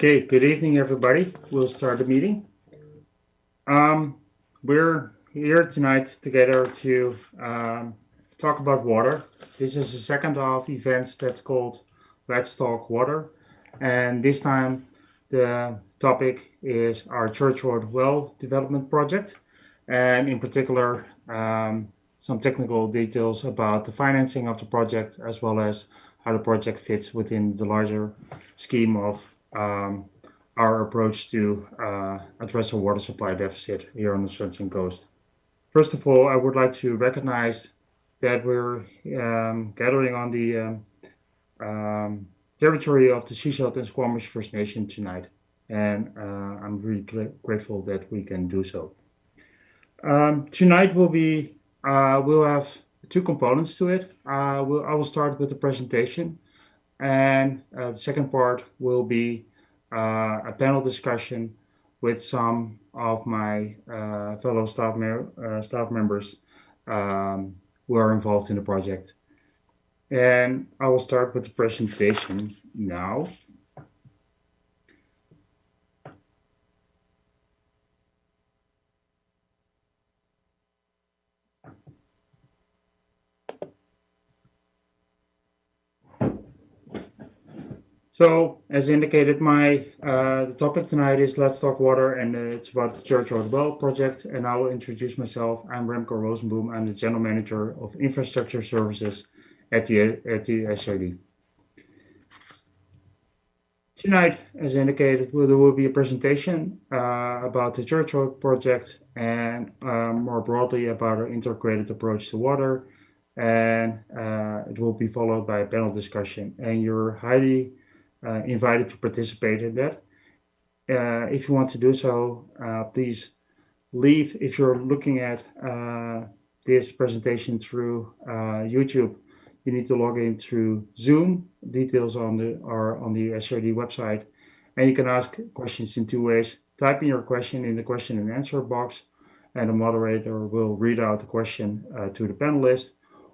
Okay, good evening, everybody. We'll start the meeting. We're here tonight together to talk about water. This is the second of events that's called Let's Talk Water. And this time the topic is our Church Road Well development project. And in particular, some technical details about the financing of the project, as well as how the project fits within the larger scheme of our approach to address a water supply deficit here on the Sunshine Coast. First of all, I would like to recognize that we're gathering on the territory of the Sechelt and Squamish First Nation tonight, and I'm really grateful that we can do so. Tonight we'll have two components to it. I will start with the presentation, and the second part will be a panel discussion with some of my fellow staff members who are involved in the project. And I will start with the presentation now. So, as indicated, the topic tonight is Let's Talk Water, and it's about the Church Road Well project. And I will introduce myself. I'm Remco Rosenboom. I'm the General Manager of Infrastructure Services at the SCRD. Tonight, as indicated, there will be a presentation about the Church Road project and more broadly about our integrated approach to water. And it will be followed by a panel discussion. And you're highly invited to participate in that. If you want to do so, please leave. If you're looking at this presentation through YouTube, you need to log in through Zoom. Details are on the SCRD website, and you can ask questions in two ways. Type in your question in the question and answer box, and the moderator will read out the question to the panelist,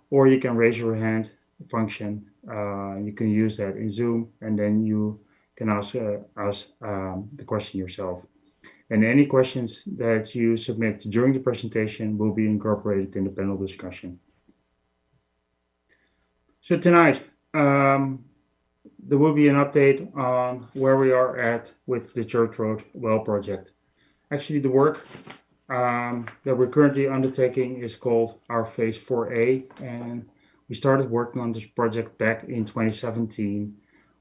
or you can raise your hand function. You can use that in Zoom, and then you can ask the question yourself. And any questions that you submit during the presentation will be incorporated in the panel discussion. So tonight, there will be an update on where we are at with the Church Road Well project. Actually, the work that we're currently undertaking is called our Phase 4A, and we started working on this project back in 2017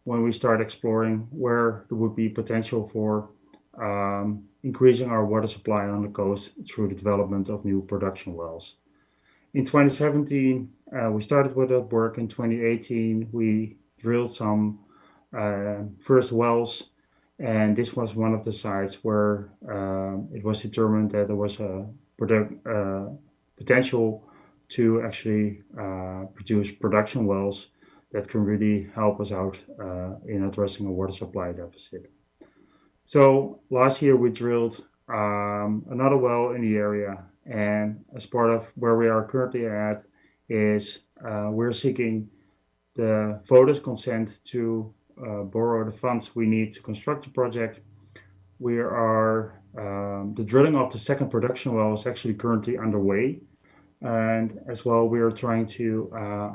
when we started exploring where there would be potential for increasing our water supply on the coast through the development of new production wells. In 2017, we started with that work. In 2018, we drilled some first wells, and this was one of the sites where it was determined that there was a potential to actually produce production wells that can really help us out in addressing a water supply deficit. So last year we drilled another well in the area, and as part of where we are currently at is we're seeking the voters' consent to borrow the funds we need to construct the project. We are the drilling of the second production well is actually currently underway. And as well, we are trying to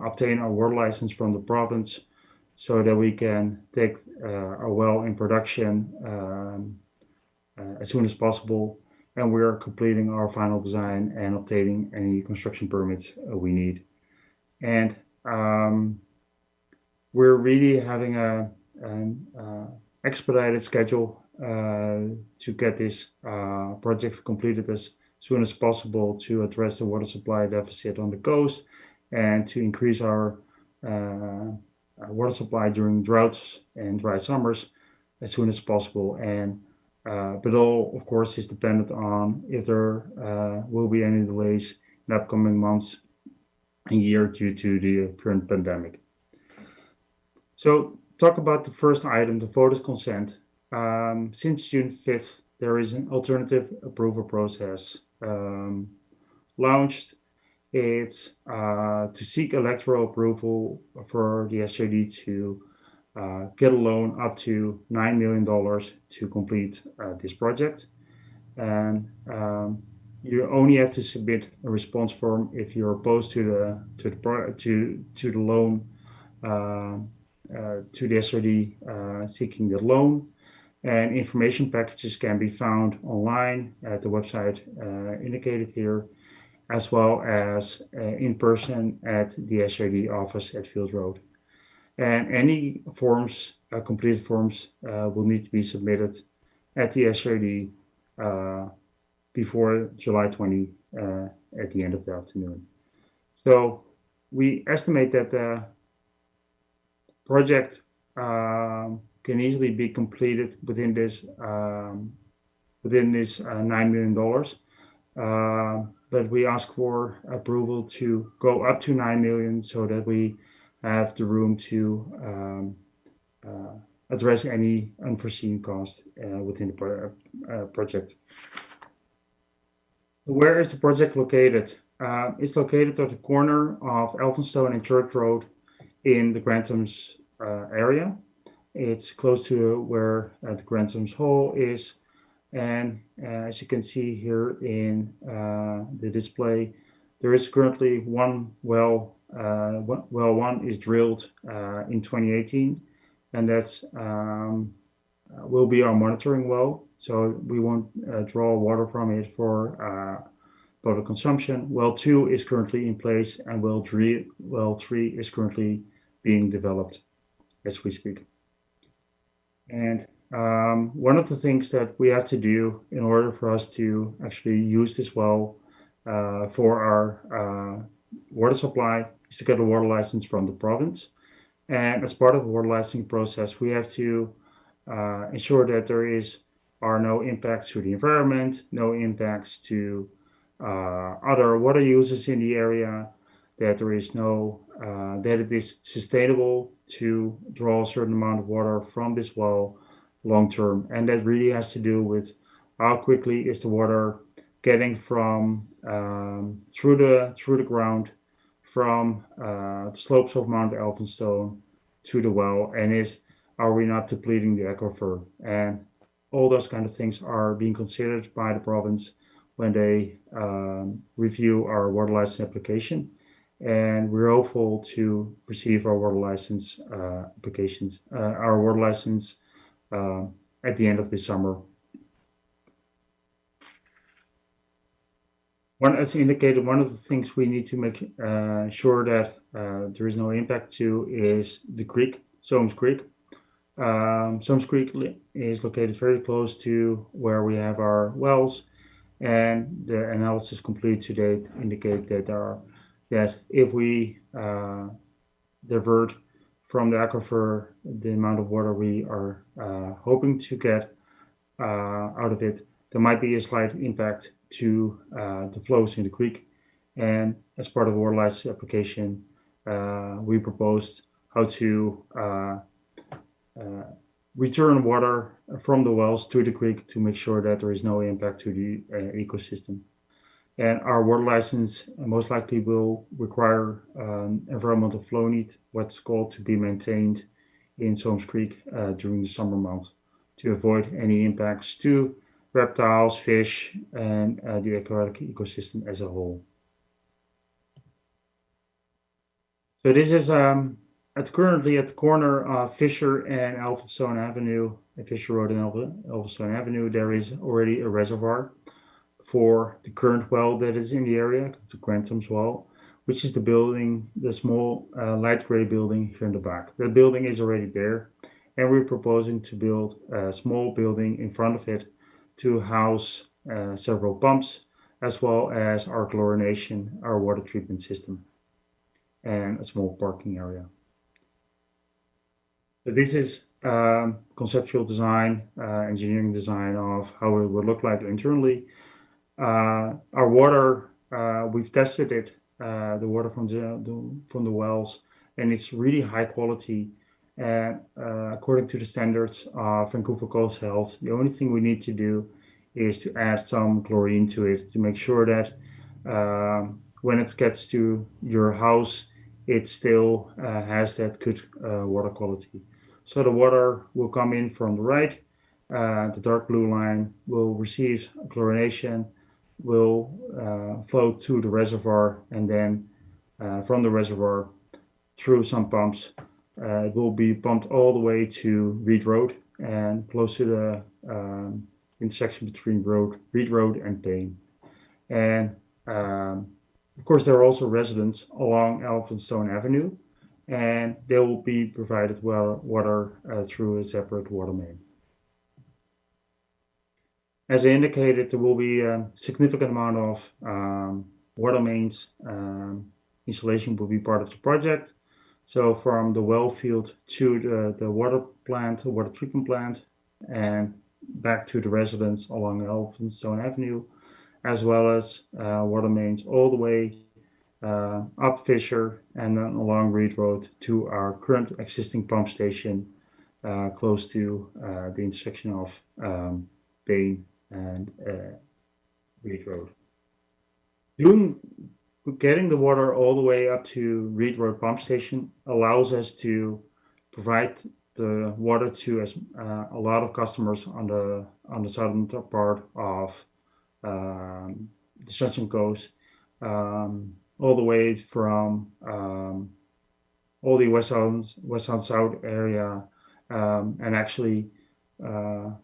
obtain our water license from the province so that we can take our well in production as soon as possible. And we are completing our final design and obtaining any construction permits we need. And we're really having an expedited schedule to get this project completed as soon as possible to address the water supply deficit on the coast and to increase our water supply during droughts and dry summers as soon as possible. And but all, of course, is dependent on if there will be any delays in upcoming months and year due to the current pandemic. So talk about the first item, the voters' consent. Since June 5th, there is an alternative approval process launched. It's to seek electoral approval for the SCRD to get a loan up to $9 million to complete this project. And you only have to submit a response form if you're opposed to the loan to the SCRD seeking the loan. And information packages can be found online at the website indicated here, as well as in person at the SCRD office at Field Road. And any forms, completed forms, will need to be submitted at the SCRD before July 20 at the end of the afternoon. So we estimate that the project can easily be completed within this $9 million. But we ask for approval to go up to 9 million so that we have the room to address any unforeseen costs within the project. Where is the project located? It's located at the corner of Elphinstone and Church Road in the Granthams area. It's close to where the Granthams Hall is. And as you can see here in the display, there is currently one well. Well one is drilled in 2018, and that's will be our monitoring well. So we won't draw water from it for public consumption. Well 2 is currently in place, and well 3 is currently being developed as we speak. And one of the things that we have to do in order for us to actually use this well for our water supply is to get a water license from the province. And as part of the water licensing process, we have to ensure that there are no impacts to the environment, no impacts to other water users in the area, that there is no that it is sustainable to draw a certain amount of water from this well long term. And that really has to do with how quickly is the water getting from through the ground from the slopes of Mount Elphinstone to the well, and are we not depleting the aquifer? And all those kind of things are being considered by the province when they review our water license application. And we're hopeful to receive our water license applications, our water license at the end of this summer. As indicated, one of the things we need to make sure that there is no impact to is the creek, Soames Creek. Soames Creek is located very close to where we have our wells, and the analysis complete to date indicate that if we divert from the aquifer the amount of water we are hoping to get out of it, there might be a slight impact to the flows in the creek. And as part of the water license application, we proposed how to return water from the wells to the creek to make sure that there is no impact to the ecosystem. And our water license most likely will require environmental flow need, what's called, to be maintained in Soames Creek during the summer months to avoid any impacts to reptiles, fish, and the aquatic ecosystem as a whole. So this is currently at the corner of Fisher and Elphinstone Avenue, Fisher Road and Elphinstone Avenue. There is already a reservoir for the current well that is in the area, the Granthams well, which is the building, the small light gray building here in the back. The building is already there, and we're proposing to build a small building in front of it to house several pumps, as well as our chlorination, our water treatment system, and a small parking area. So this is conceptual design, engineering design of how it would look like internally. Our water, we've tested it, the water from the wells, and it's really high quality. And according to the standards of Vancouver Coast Health, the only thing we need to do is to add some chlorine to it to make sure that when it gets to your house, it still has that good water quality. So the water will come in from the right. The dark blue line will receive chlorination, will flow to the reservoir, and then from the reservoir through some pumps, it will be pumped all the way to Reed Road and close to the intersection between Reed Road and Payne. And of course, there are also residents along Elphinstone Avenue, and they will be provided water through a separate water main. As I indicated, there will be a significant amount of water mains installation will be part of the project. So from the well field to the water plant, the water treatment plant, and back to the residents along Elphinstone Avenue, as well as water mains all the way up Fisher and then along Reed Road to our current existing pump station close to the intersection of Payne and Reed Road. Getting the water all the way up to Reed Road pump station allows us to provide the water to a lot of customers on the southern part of the Sunshine Coast, all the way from all the west south area, and actually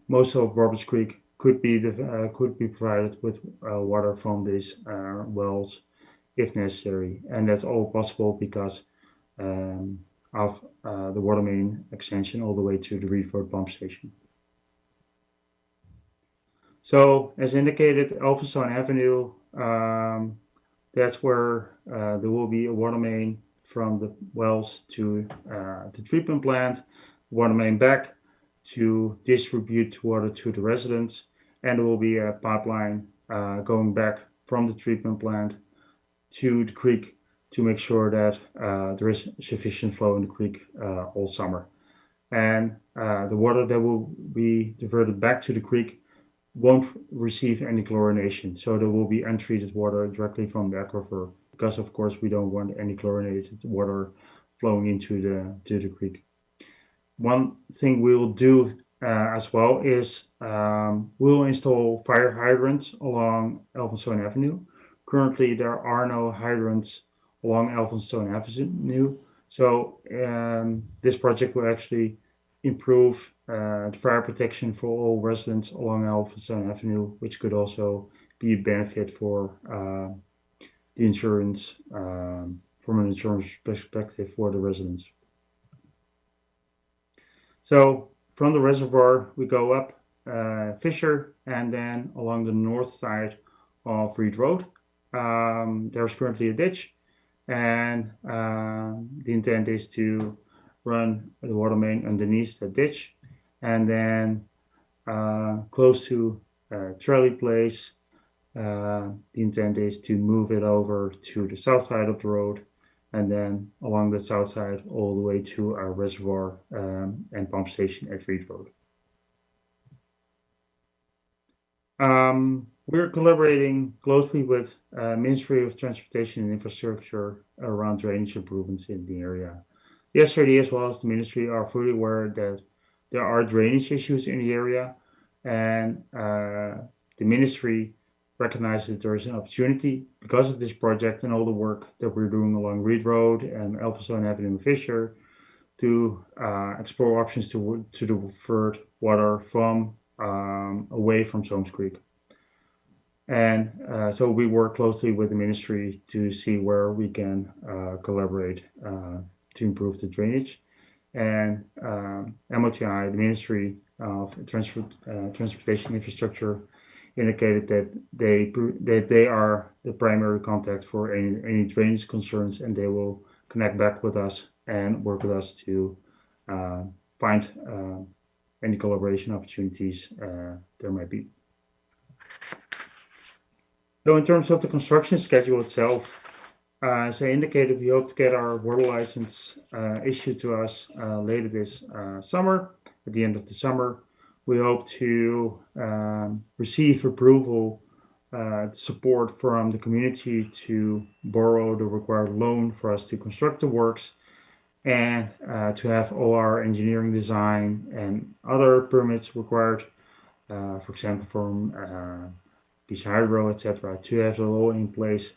most of Roberts Creek could be provided with water from these wells if necessary, and that's all possible because of the water main extension all the way to the Reed Road pump station. So, as indicated, Elphinstone Avenue, that's where there will be a water main from the wells to the treatment plant, water main back to distribute water to the residents, and there will be a pipeline going back from the treatment plant to the creek to make sure that there is sufficient flow in the creek all summer. And the water that will be diverted back to the creek won't receive any chlorination. So there will be untreated water directly from the aquifer because, of course, we don't want any chlorinated water flowing into the creek. One thing we will do as well is we'll install fire hydrants along Elphinstone Avenue. Currently, there are no hydrants along Elphinstone Avenue, so this project will actually improve the fire protection for all residents along Elphinstone Avenue, which could also be a benefit for the insurance, from an insurance perspective for the residents. So from the reservoir, we go up Fisher and then along the north side of Reed Road. There's currently a ditch, and the intent is to run the water main underneath the ditch, and then close to Trolley Place, the intent is to move it over to the south side of the road, and then along the south side all the way to our reservoir and pump station at Reed Road. We're collaborating closely with Ministry of Transportation and Infrastructure around drainage improvements in the area. The SCRD as well as the ministry are fully aware that there are drainage issues in the area, and the ministry recognizes that there is an opportunity because of this project and all the work that we're doing along Reed Road and Elphinstone Avenue and Fisher to explore options to divert water from away from Soames Creek. And so we work closely with the ministry to see where we can collaborate to improve the drainage. And MOTI, the Ministry of Transportation Infrastructure, indicated that they are the primary contact for any drainage concerns, and they will connect back with us and work with us to find any collaboration opportunities there might be. So in terms of the construction schedule itself, as I indicated, we hope to get our water license issued to us later this summer, at the end of the summer. We hope to receive approval, support from the community to borrow the required loan for us to construct the works. and to have all our engineering design and other permits required, for example, from Beach Hydro, etc., to have it all in place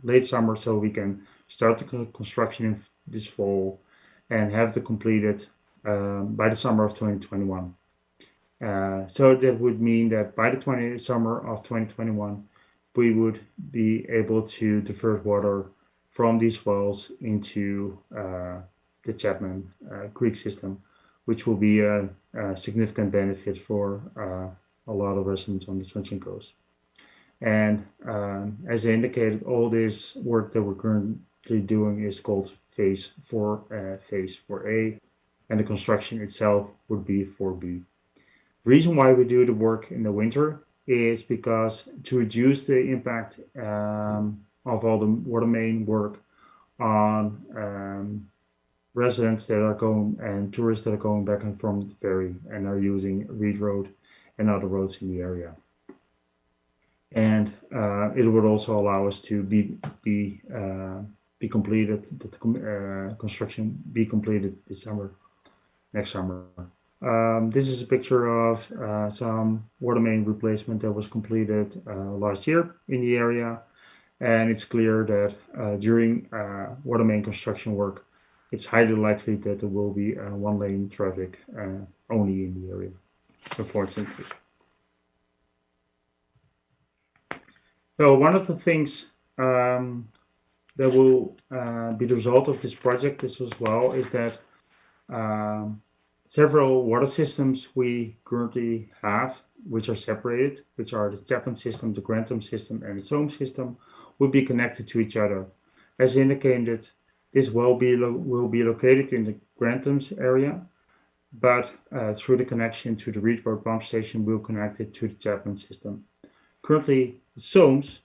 late summer so we can start the construction in this fall and have it completed by the summer of 2021. So that would mean that by the summer of 2021, we would be able to divert water from these wells into the Chapman Creek system, which will be a significant benefit for a lot of residents on the Sunshine Coast. And as I indicated, all this work that we're currently doing is called Phase 4A, and the construction itself would be 4B. The reason why we do the work in the winter is because to reduce the impact of all the water main work on residents that are going and tourists that are going back and from the ferry and are using Reed Road and other roads in the area. And it would also allow us to be completed, the construction be completed next summer. This is a picture of some water main replacement that was completed last year in the area, and it's clear that during water main construction work, it's highly likely that there will be one-lane traffic only in the area, unfortunately. So one of the things that will be the result of this project as well is that several water systems we currently have, which are separated, which are the Chapman system, the Grantham system, and the Soame system, will be connected to each other. As indicated, this will be located in the Granthams area, but through the connection to the Reed Road pump station, we'll connect it to the Chapman system. Currently, the Soames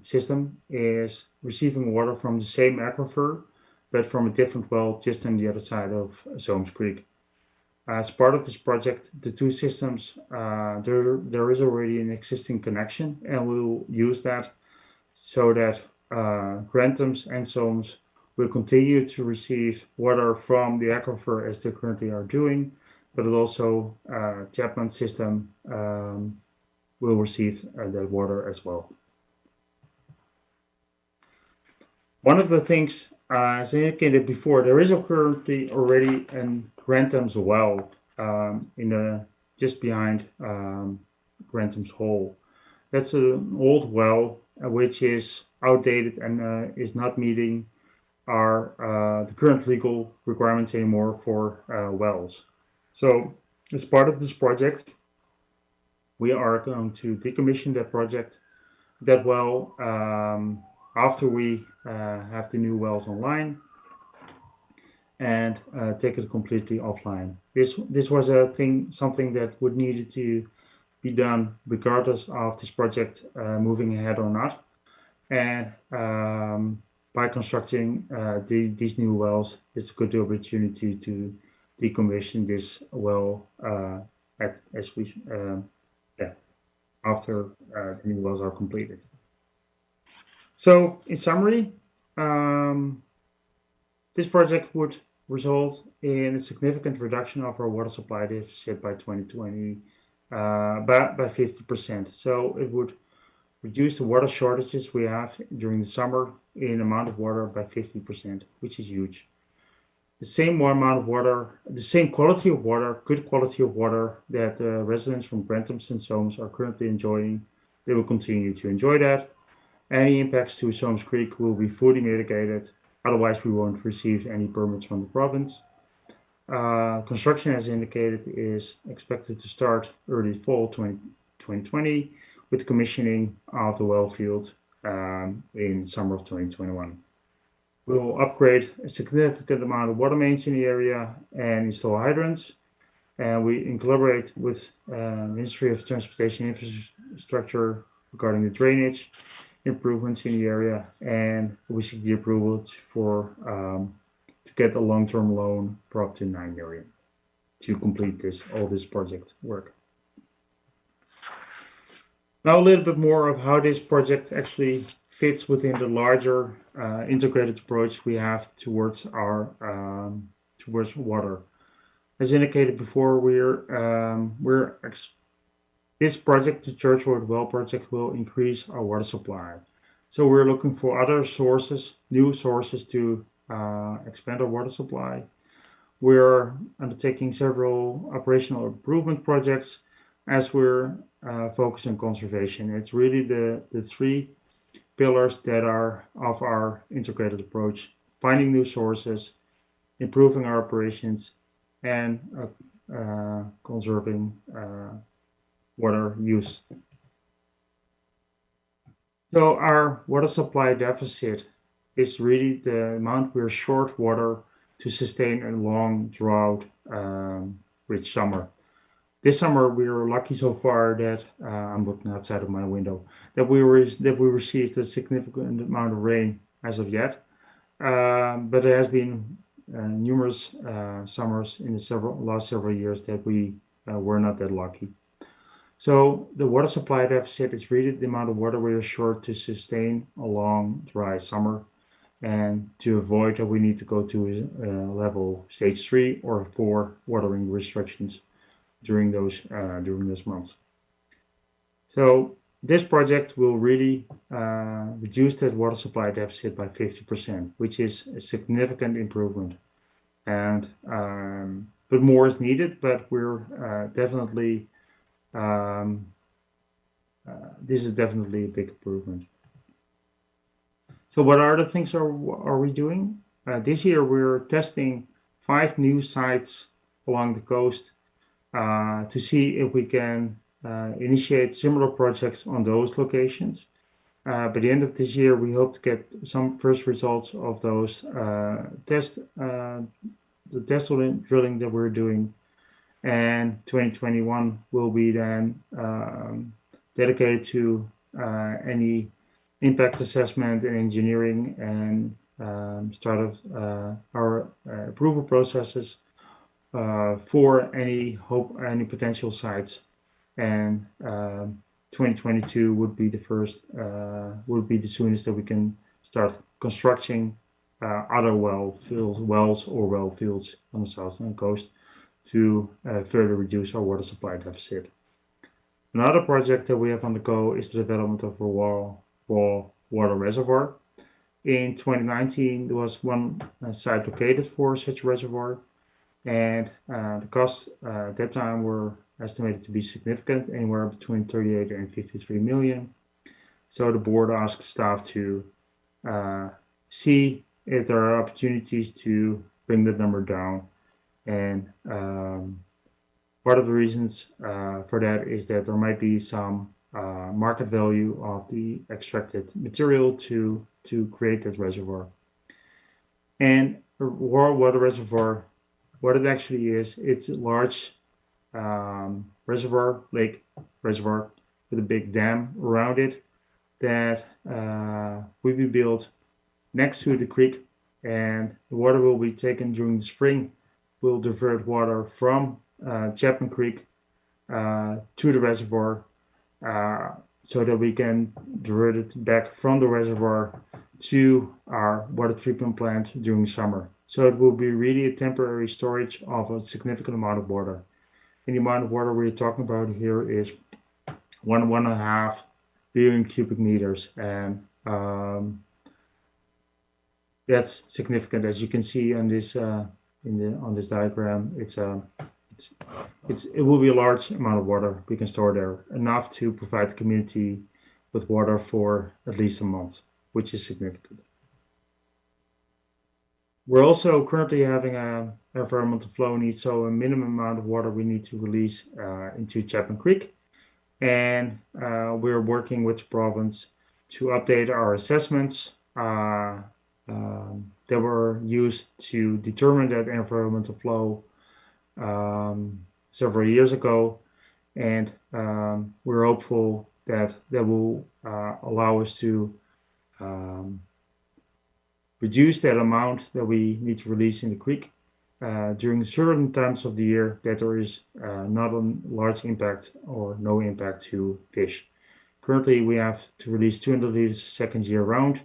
system is receiving water from the same aquifer, but from a different well just on the other side of Soames Creek. As part of this project, the two systems, there is already an existing connection, and we'll use that so that Granthams and Soames will continue to receive water from the aquifer as they currently are doing, but also Chapman system will receive that water as well. One of the things, as I indicated before, there is currently already a Granthams well just behind Grantham's Hole. That's an old well which is outdated and is not meeting the current legal requirements anymore for wells. So as part of this project, we are going to decommission that well, after we have the new wells online, and take it completely offline. This was something that would needed to be done regardless of this project moving ahead or not. And by constructing these new wells, it's a good opportunity to decommission this well after the new wells are completed. So, in summary, this project would result in a significant reduction of our water supply deficit by 2020 by 50%. So it would reduce the water shortages we have during the summer in amount of water by 50%, which is huge. The same amount of water, the same quality of water, good quality of water that residents from Granthams and Soames are currently enjoying, they will continue to enjoy that. Any impacts to Soames Creek will be fully mitigated. Otherwise, we won't receive any permits from the province. Construction, as indicated, is expected to start early fall 2020, with commissioning of the well field in summer of 2021. We will upgrade a significant amount of water mains in the area and install hydrants. And we collaborate with Ministry of Transportation Infrastructure regarding the drainage improvements in the area, and we seek the approval to get a long-term loan for up to 9 million to complete all this project work. Now a little bit more of how this project actually fits within the larger integrated approach we have towards water. As indicated before, this project, the Churchward Well project, will increase our water supply. So we're looking for other sources, new sources to expand our water supply. We're undertaking several operational improvement projects as we're focused on conservation. It's really the three pillars that are of our integrated approach: finding new sources, improving our operations, and conserving water use. So our water supply deficit is really the amount we're short water to sustain a long drought rich summer. This summer we were lucky so far that I'm looking outside of my window that we received a significant amount of rain as of yet. But there has been numerous summers in the last several years that we were not that lucky. So the water supply deficit is really the amount of water we are short to sustain a long dry summer, and to avoid that we need to go to level stage 3 or 4 watering restrictions during those months. So this project will really reduce that water supply deficit by 50%, which is a significant improvement. And but more is needed. But we're definitely this is definitely a big improvement. So what other things are we doing? This year we're testing 5 new sites along the coast to see if we can initiate similar projects on those locations. By the end of this year, we hope to get some first results of those the test drilling that we're doing. And 2021 will be then dedicated to any impact assessment and engineering and start of our approval processes for any potential sites. And 2022 would be the soonest that we can start constructing other wells or well fields on the southern coast to further reduce our water supply deficit. Another project that we have on the go is the development of a Water Reservoir. In 2019, there was one site located for such a reservoir, and the costs at that time were estimated to be significant, anywhere between 38 and 53 million. So the board asked staff to see if there are opportunities to bring that number down. And part of the reasons for that is that there might be some market value of the extracted material to create that reservoir. And a Water Reservoir, what it actually is, it's a large lake reservoir with a big dam around it that will be built next to the creek, and the water will be taken during the spring. Will divert water from Chapman Creek to the reservoir so that we can divert it back from the reservoir to our water treatment plant during summer. So it will be really a temporary storage of a significant amount of water. And the amount of water we're talking about here is 1.5 billion cubic meters, and that's significant. As you can see on this on this diagram, it will be a large amount of water we can store there, enough to provide the community with water for at least a month, which is significant. We're also currently having an environmental flow need, so a minimum amount of water we need to release into Chapman Creek. And we're working with the province to update our assessments that were used to determine that environmental flow several years ago. And we're hopeful that will allow us to reduce that amount that we need to release in the creek during certain times of the year that there is not a large impact or no impact to fish. Currently, we have to release 200 liters a second year round.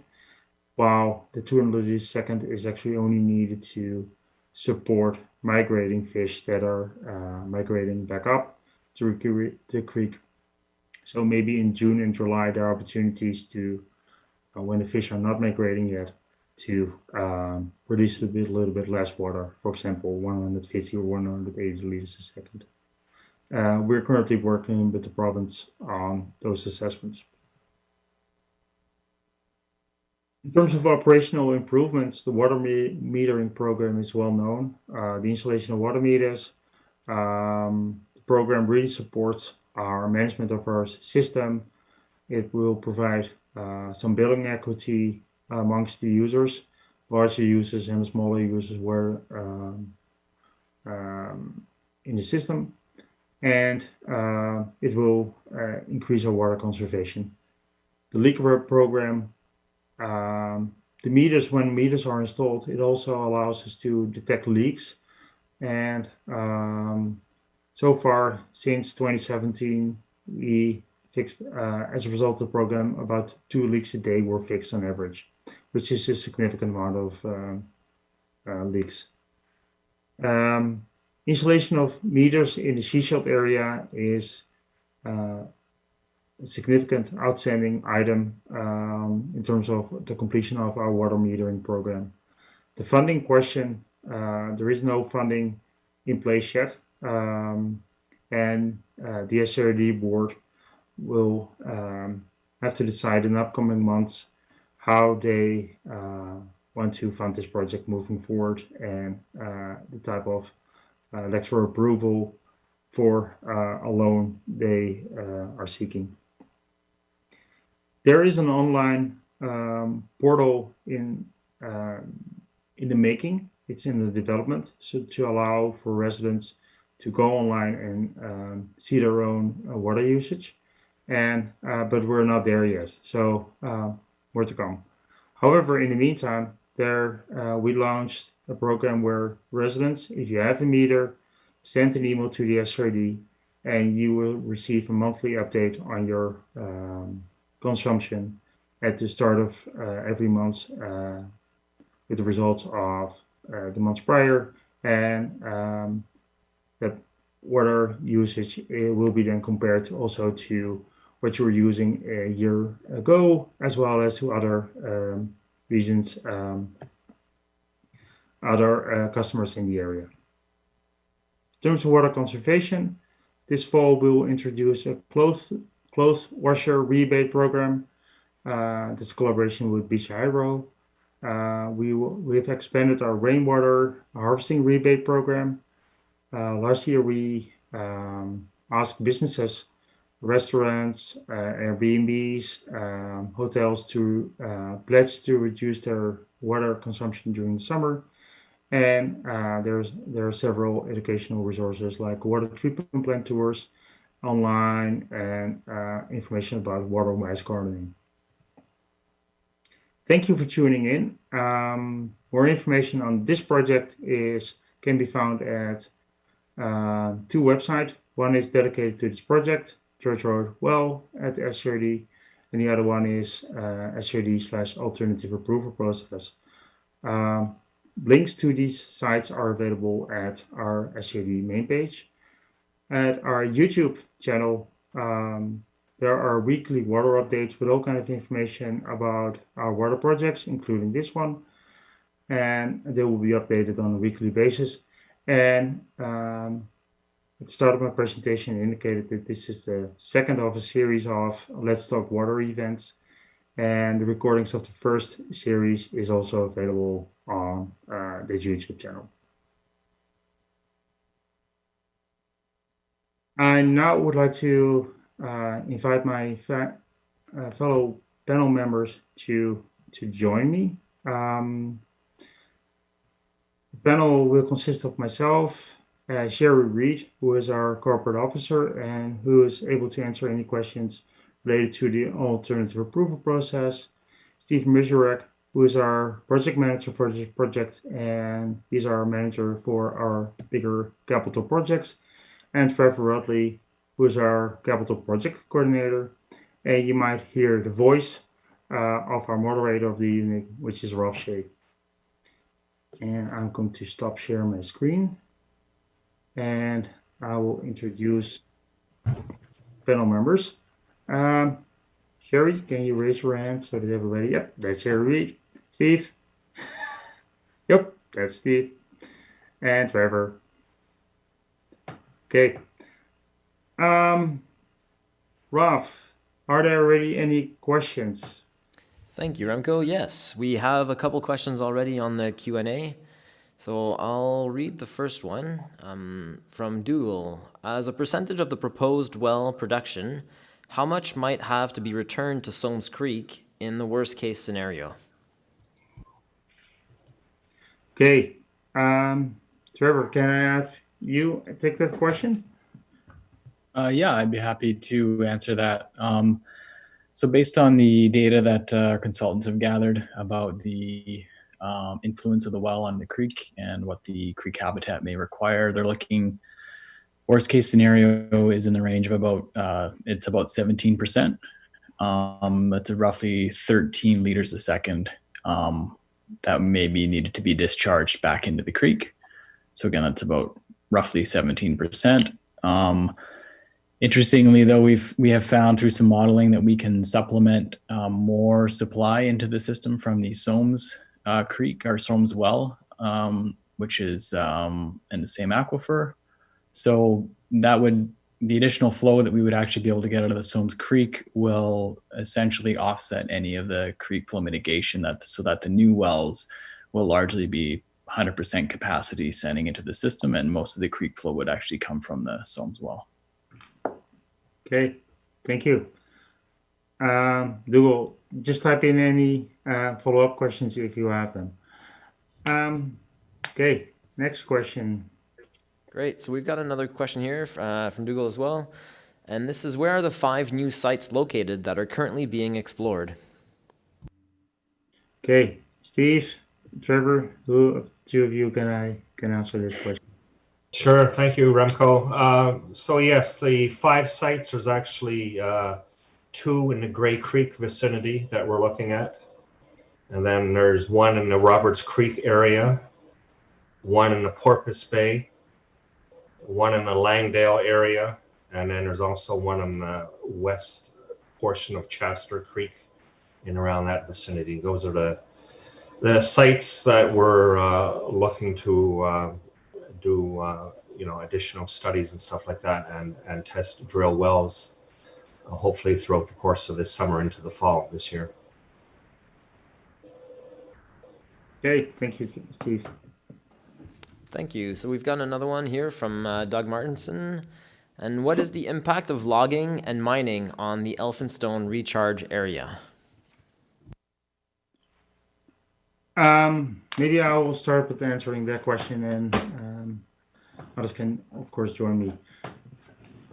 while the 200 is actually only needed to support migrating fish that are migrating back up through the creek. So maybe in June and July there are opportunities to, when the fish are not migrating yet, to release a little bit less water, for example 150 or 180 liters a second. We're currently working with the province on those assessments. In terms of operational improvements, the water metering program is well known. The installation of water meters, the program really supports our management of our system. It will provide some billing equity amongst the users, larger users and smaller users were in the system, and it will increase our water conservation. The leak program, the meters, when meters are installed, it also allows us to detect leaks, and so far since 2017 we fixed, as a result of the program, about 2 leaks a day were fixed on average, which is a significant amount of leaks. Installation of meters in the seashell area is a significant outstanding item in terms of the completion of our water metering program. The funding question, there is no funding in place yet, and the SCRD board will have to decide in upcoming months how they want to fund this project moving forward, and the type of letter for approval for a loan they are seeking. There is an online portal in the making. It's in the development, so to allow for residents to go online and see their own water usage, and but we're not there yet, so more to come. However, in the meantime, we launched a program where residents, if you have a meter, send an email to the SCRD and you will receive a monthly update on your consumption at the start of every month, with the results of the months prior, and that water usage will be then compared also to what you were using a year ago, as well as to other regions, other customers in the area. In terms of water conservation, this fall we'll introduce a clothes washer rebate program. This collaboration with Beach Hydro. We've expanded our rainwater harvesting rebate program. Last year we asked businesses, restaurants, Airbnbs, hotels to pledge to reduce their water consumption during the summer. And there are several educational resources like water treatment plant tours online, and information about water wise gardening. Thank you for tuning in. More information on this project can be found at 2 websites. One is dedicated to this project, Church Road Well at the SCRD, and the other one is SCRD/alternative approval process. Links to these sites are available at our SCRD main page. At our YouTube channel, there are weekly water updates with all kinds of information about our water projects, including this one, and they will be updated on a weekly basis. And at the start of my presentation indicated that this is the second of a series of Let's Talk Water events, and the recordings of the first series is also available on the YouTube channel. I now would like to invite my fellow panel members to join me. The panel will consist of myself, Sherry Reed, who is our corporate officer and who is able to answer any questions related to the alternative approval process, Steve Mizurek, who is our project manager for this project, and he's our manager for our bigger capital projects, and Trevor Rudley, who is our capital project coordinator. And you might hear the voice of our moderator of the evening, which is Ralph Shea. And I'm going to stop sharing my screen. And I will introduce panel members. Sherry, can you raise your hand so that everybody, yep, that's Sherry. Steve? Yep, that's Steve. And Trevor. Okay. Ralph, are there already any questions? Thank you, Remco. Yes, we have a couple questions already on the Q&A. So I'll read the first one from Dougal. As a percentage of the proposed well production, how much might have to be returned to Soames Creek in the worst case scenario? Okay. Trevor, can I have you take that question? Yeah, I'd be happy to answer that. So based on the data that our consultants have gathered about the influence of the well on the creek and what the creek habitat may require, they're looking, worst case scenario is in the range of about, it's about 17%. That's roughly 13 liters a second that may be needed to be discharged back into the creek. So again, that's about roughly 17%. Interestingly, though, we have found through some modeling that we can supplement more supply into the system from the Soames Creek or Soames well, which is in the same aquifer. So that would, the additional flow that we would actually be able to get out of the Soames Creek will essentially offset any of the creek flow mitigation, so that the new wells will largely be 100% capacity sending into the system, and most of the creek flow would actually come from the Soames well. Okay, thank you. Dougal, just type in any follow-up questions if you have them. Okay, next question. Great. So we've got another question here from Dougal as well. And this is, where are the 5 new sites located that are currently being explored? Okay, Steve, Trevor, who of the two of you can answer this question? Sure, thank you, Remco. So yes, the 5 sites, there's actually 2 in the Grey Creek vicinity that we're looking at. And then there's 1 in the Roberts Creek area, 1 in the Porpoise Bay, 1 in the Langdale area, and then there's also 1 in the west portion of Chester Creek in around that vicinity. Those are the sites that we're looking to do additional studies and stuff like that, and test drill wells hopefully throughout the course of this summer into the fall this year. Okay, thank you, Steve. Thank you. So we've got another one here from Doug Martinson. And what is the impact of logging and mining on the Elphinstone recharge area? Maybe I will start with answering that question, and others can, of course, join me.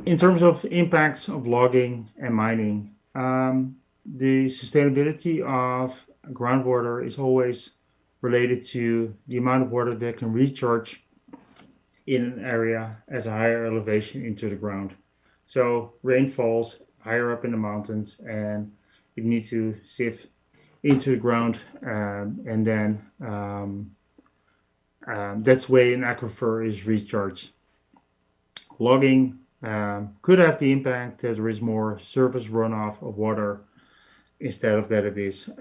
In terms of impacts of logging and mining, the sustainability of groundwater is always related to the amount of water that can recharge in an area at a higher elevation into the ground. So rain falls higher up in the mountains, and you need to sift into the ground, and then that's where an aquifer is recharged. Logging could have the impact that there is more surface runoff of water instead of that it is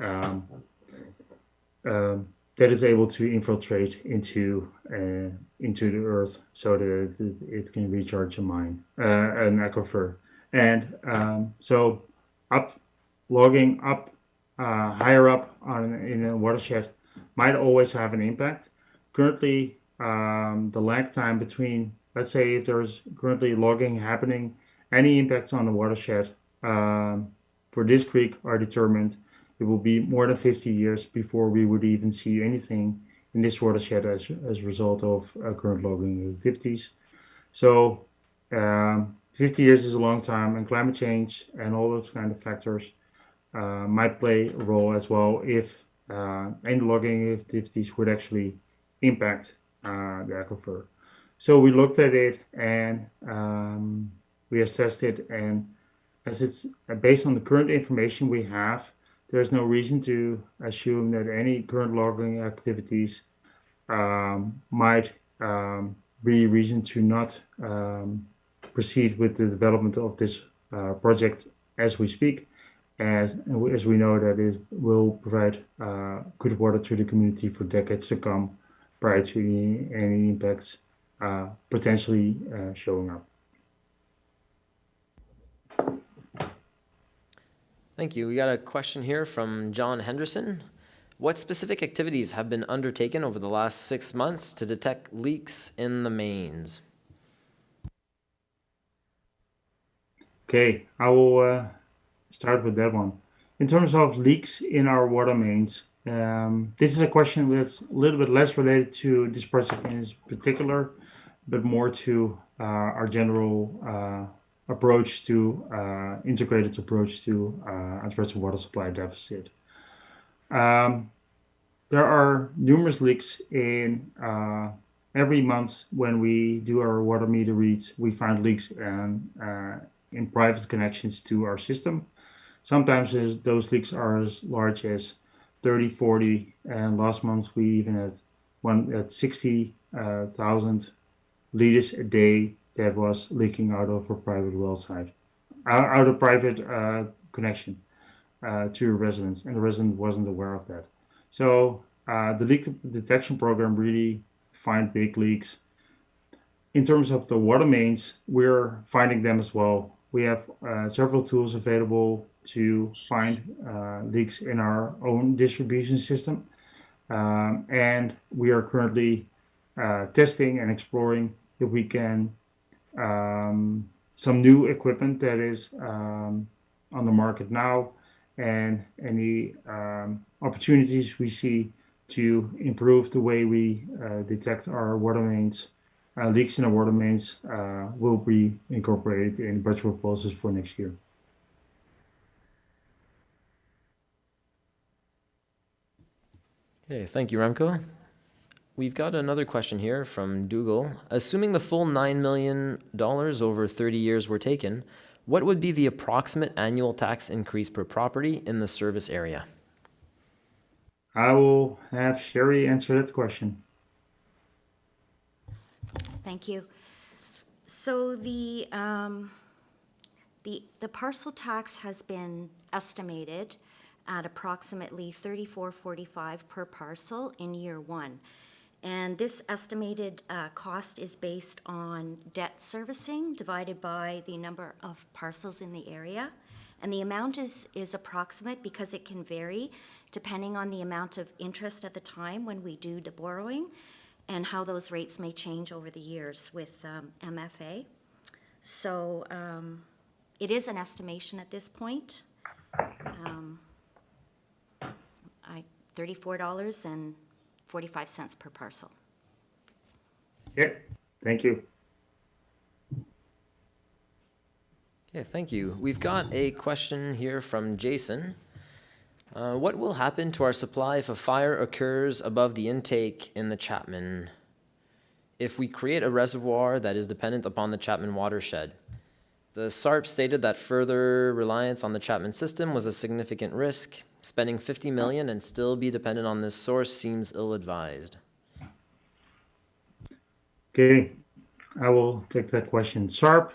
that is able to infiltrate into the earth so that it can recharge a mine, an aquifer. And so logging up higher up in a watershed might always have an impact. Currently, the lag time between, let's say if there's currently logging happening, any impacts on the watershed for this creek are determined. It will be more than 50 years before we would even see anything in this watershed as a result of current logging activities. So 50 years is a long time, and climate change and all those kind of factors might play a role as well if any logging activities would actually impact the aquifer. So we looked at it, and we assessed it, and as it's based on the current information we have, there's no reason to assume that any current logging activities might be reason to not proceed with the development of this project as we speak, as we know that it will provide good water to the community for decades to come prior to any impacts potentially showing up. Thank you. We got a question here from John Henderson. What specific activities have been undertaken over the last 6 months to detect leaks in the mains? Okay, I will start with that one. In terms of leaks in our water mains, this is a question that's a little bit less related to this project in particular, but more to our general approach to integrated approach to addressing water supply deficit. There are numerous leaks in every month when we do our water meter reads. We find leaks in private connections to our system. Sometimes those leaks are as large as 30, 40, and last month we even had one at 60,000 liters a day that was leaking out of a private well site, out of private connection to a resident, and the resident wasn't aware of that. So the leak detection program really find big leaks. In terms of the water mains, we're finding them as well. We have several tools available to find leaks in our own distribution system. And we are currently testing and exploring if we can some new equipment that is on the market now, and any opportunities we see to improve the way we detect our water mains. Leaks in our water mains will be incorporated in budget proposals for next year. Okay, thank you, Remco. We've got another question here from Dougal. Assuming the full $9 million over 30 years were taken, what would be the approximate annual tax increase per property in the service area? I will have Sherry answer that question. Thank you. So the parcel tax has been estimated at approximately $34.45 per parcel in year one. And this estimated cost is based on debt servicing divided by the number of parcels in the area. And the amount is approximate because it can vary depending on the amount of interest at the time when we do the borrowing, and how those rates may change over the years with MFA. So it is an estimation at this point. $34.45 per parcel. Yeah, thank you. Okay, thank you. We've got a question here from Jason. What will happen to our supply if a fire occurs above the intake in the Chapman if we create a reservoir that is dependent upon the Chapman watershed? The SARP stated that further reliance on the Chapman system was a significant risk. Spending $50 million and still be dependent on this source seems ill-advised. Okay, I will take that question. SARP,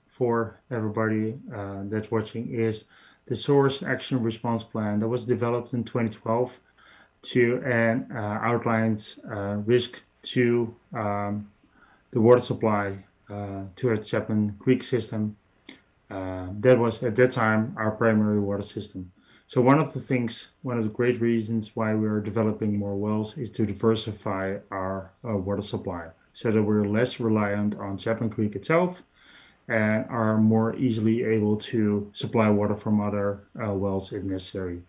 for everybody that's watching, is the Source Action Response Plan that was developed in 2012 and outlines risk to the water supply to our Chapman Creek system. That was at that time our primary water system. So one of the great reasons why we are developing more wells is to diversify our water supply so that we're less reliant on Chapman Creek itself and are more easily able to supply water from other wells if necessary.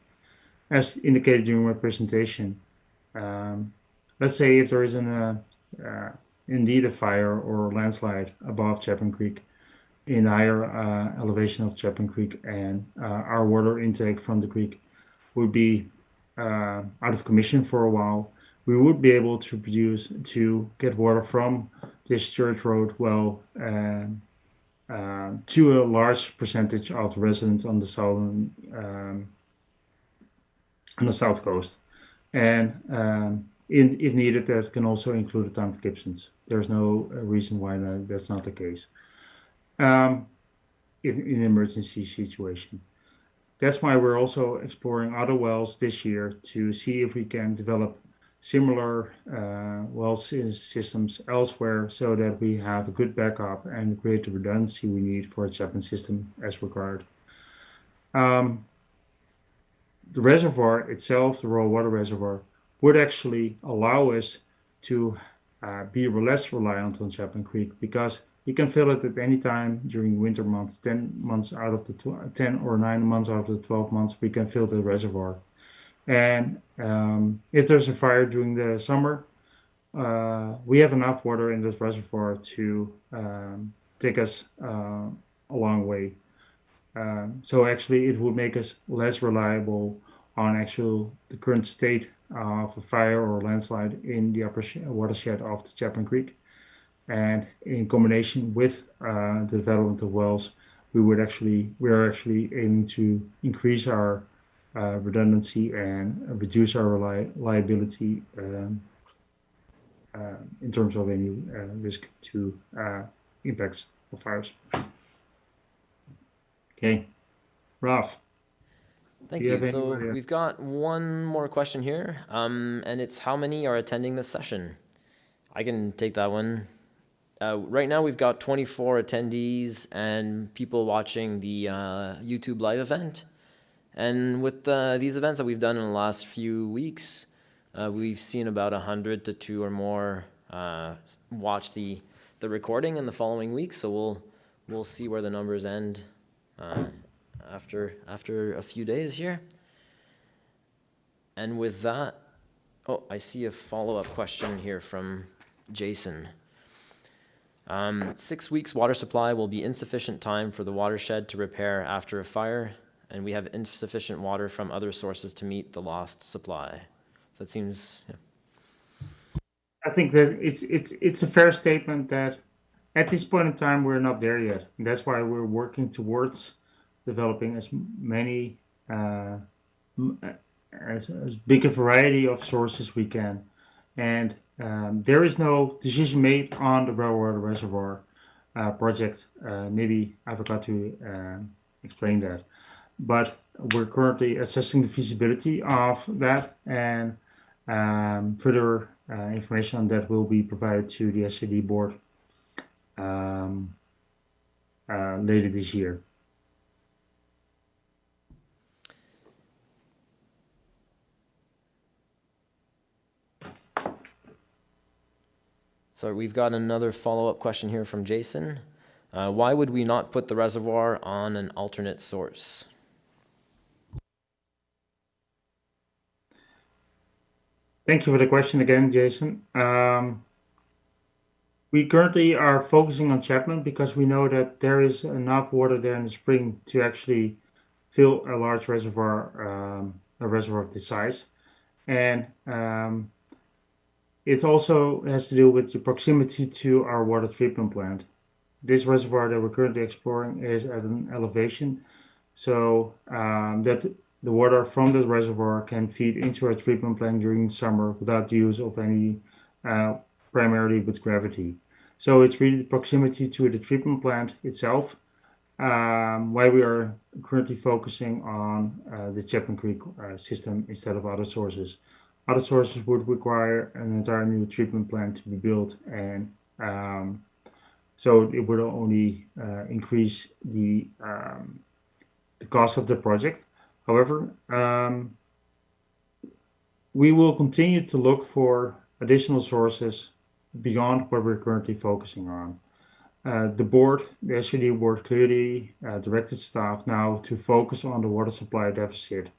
As indicated during my presentation, let's say if there is indeed a fire or landslide above Chapman Creek in the higher elevation of Chapman Creek, and our water intake from the creek would be out of commission for a while, we would be able to get water from this Church Road well to a large percentage of the residents on the southern on the south coast. And if needed, that can also include a ton of Gibsons. There's no reason why that's not the case in an emergency situation. That's why we're also exploring other wells this year to see if we can develop similar well systems elsewhere so that we have a good backup and create the redundancy we need for a Chapman system as required. The reservoir itself, the raw water reservoir, would actually allow us to be less reliant on Chapman Creek because we can fill it at any time during winter months, 10 months out of the 10 or 9 months out of the 12 months, we can fill the reservoir. And if there's a fire during the summer, we have enough water in this reservoir to take us a long way. So actually, it would make us less reliable on the current state of a fire or landslide in the upper watershed of the Chapman Creek. And in combination with the development of wells, we are actually aiming to increase our redundancy and reduce our liability in terms of any risk to impacts of fires. Okay, Ralph. Thank Do you you. have any So more? we've got one more question here, and it's how many are attending this session? I can take that one. Right now we've got 24 attendees and people watching the YouTube live event. And with these events that we've done in the last few weeks, we've seen about 100 to 2 or more watch the recording in the following weeks. So we'll see where the numbers end after a few days here. And with that, oh, I see a follow-up question here from Jason. 6 weeks water supply will be insufficient time for the watershed to repair after a fire, and we have insufficient water from other sources to meet the lost supply. So that seems, yeah. I think that it's a fair statement that at this point in time we're not there yet. And that's why we're working towards developing as many as big a variety of sources we can. And there is no decision made on the Water Reservoir project. Maybe I forgot to explain that, but we're currently assessing the feasibility of that, and further information on that will be provided to the SCRD board later this year. So we've got another follow-up question here from Jason. Why would we not put the reservoir on an alternate source? Thank you for the question again, Jason. We currently are focusing on Chapman because we know that there is enough water there in the spring to actually fill a large reservoir, a reservoir of this size. And it also has to do with the proximity to our water treatment plant. This reservoir that we're currently exploring is at an elevation, so that the water from the reservoir can feed into our treatment plant during the summer without the use of any, primarily with gravity. So it's really the proximity to the treatment plant itself, why we are currently focusing on the Chapman Creek system instead of other sources. Other sources would require an entire new treatment plant to be built, and so it would only increase the cost of the project. However, we will continue to look for additional sources beyond what we're currently focusing on. The SCRD board clearly directed staff now to focus on the water supply deficit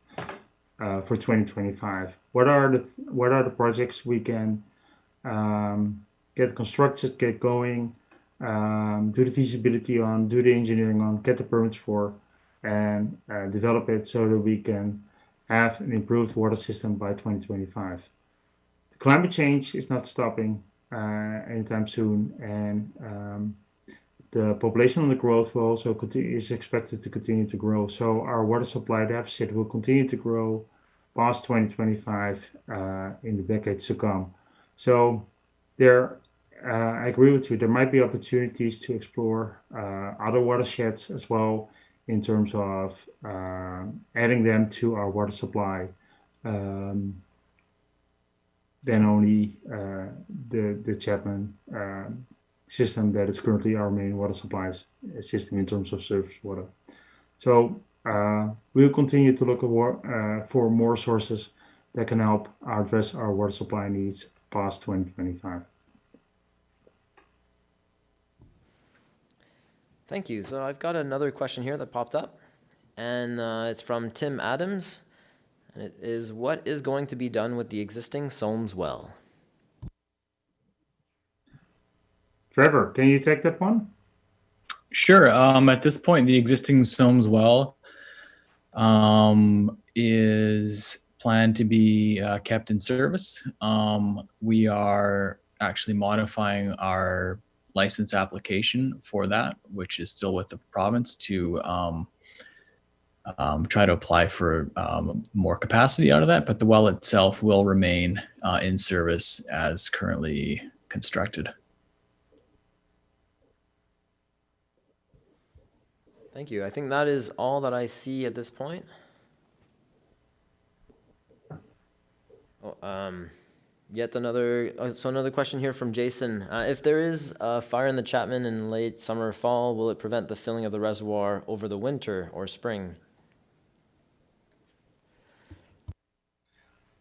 for 2025. What are the projects we can get constructed, get going, do the feasibility on, do the engineering on, get the permits for, and develop it so that we can have an improved water system by 2025. Climate change is not stopping anytime soon, and the population growth will also is expected to continue to grow. So our water supply deficit will continue to grow past 2025 in the decades to come. So there, I agree with you. There might be opportunities to explore other watersheds as well in terms of adding them to our water supply. Than only the Chapman system that is currently our main water supplies system in terms of surface water. So we'll continue to look for more sources that can help address our water supply needs past 2025. Thank you. So I've got another question here that popped up, and it's from Tim Adams. And it is, what is going to be done with the existing Soames well? Trevor, can you take that one? Sure. At this point, the existing Soames well is planned to be kept in service. We are actually modifying our license application for that, which is still with the province, to try to apply for more capacity out of that, but the well itself will remain in service as currently constructed. Thank you. I think that is all that I see at this point. Yet another, so another question here from Jason. If there is a fire in the Chapman in late summer or fall, will it prevent the filling of the reservoir over the winter or spring?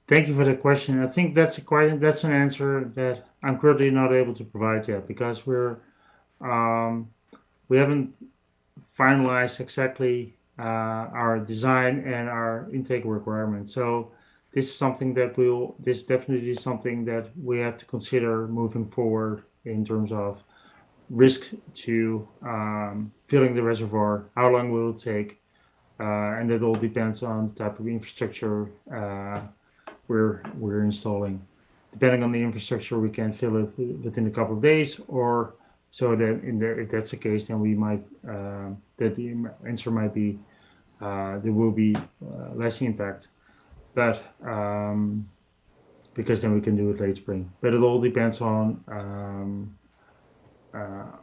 Thank you for the question. I think that's an answer that I'm currently not able to provide yet, because we haven't finalized exactly our design and our intake requirements. So this is something that this definitely is something that we have to consider moving forward in terms of risk to filling the reservoir, how long will it take, and it all depends on the type of infrastructure we're installing. Depending on the infrastructure, we can fill it within a couple of days, or so that if that's the case, then we might that the answer might be there will be less impact, but because then we can do it late spring. But it all depends on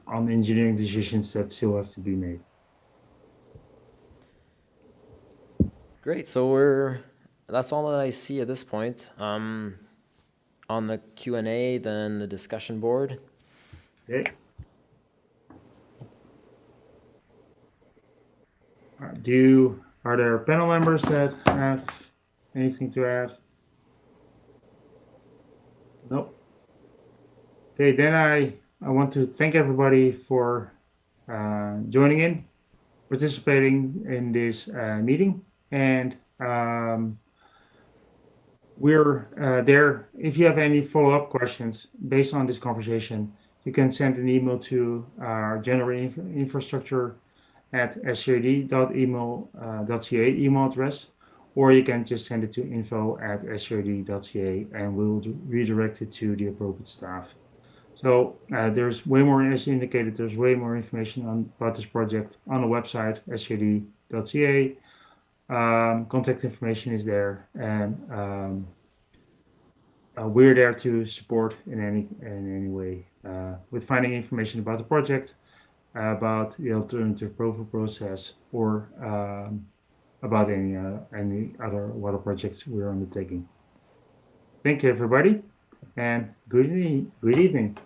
engineering decisions that still have to be made. Great. So that's all that I see at this point. On the Q&A, then the discussion board. Okay. Are there panel members that have anything to add? Nope. Okay, then I want to thank everybody for joining in, participating in this meeting, and we're there. If you have any follow-up questions based on this conversation, you can send an email to our general infrastructure at scrd.email.ca email address, or you can just send it to info@scrd.ca and we'll redirect it to the appropriate staff. So there's way more, as indicated, there's way more information about this project on the website, scrd.ca. Contact information is there, and we're there to support in any way with finding information about the project, about the alternative approval process, or about any other water projects we're undertaking. Thank you, everybody, and good evening.